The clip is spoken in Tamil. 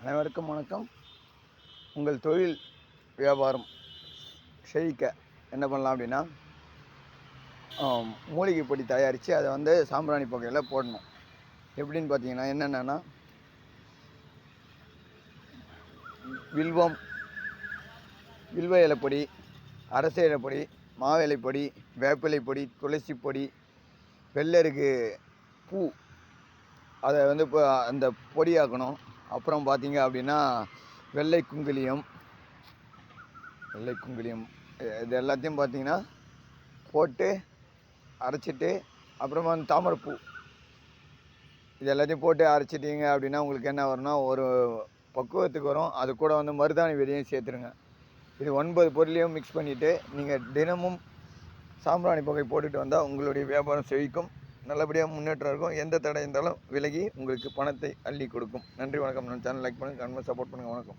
அனைவருக்கும் வணக்கம். உங்கள் தொழில் வியாபாரம் செழிக்க என்ன பண்ணலாம் அப்படின்னா, மூலிகை பொடி தயாரித்து அதை சாம்பிராணி புகையில் போடணும். எப்படின்னு பார்த்தீங்கன்னா என்னென்னா, வில்வ இலைப்பொடி, அரச இலைப்பொடி, மாவிலைப்பொடி, வேப்பிலை பொடி, துளசி பொடி, வெள்ளருக்கு பூ, அதை இப்போ அந்த பொடியாக்கணும். அப்புறம் பார்த்தீங்க அப்படின்னா வெள்ளை குங்கிலியம் இது எல்லாத்தையும் பார்த்தீங்கன்னா போட்டு அரைச்சிட்டு, அப்புறமா அந்த தாமரைப்பூ, இது எல்லாத்தையும் போட்டு அரைச்சிட்டிங்க அப்படின்னா உங்களுக்கு என்ன வரும்னா, ஒரு பக்குவத்துக்கு வரும். அது கூட மருதாணி விதையும் சேர்த்துருங்க. இது 9 பொருளையும் மிக்ஸ் பண்ணிவிட்டு நீங்கள் தினமும் சாம்பிராணி புகை போட்டுட்டு வந்தால் உங்களுடைய வியாபாரம் செழிக்கும், நல்லபடியாக முன்னேற்றம் இருக்கும். எந்த தடை இருந்தாலும் விலகி உங்களுக்கு பணத்தை அள்ளி கொடுக்கும். நன்றி, வணக்கம். நம்ம சேனல் லைக் பண்ணுங்கள், கமெண்ட் சப்போர்ட் பண்ணுங்கள். வணக்கம்.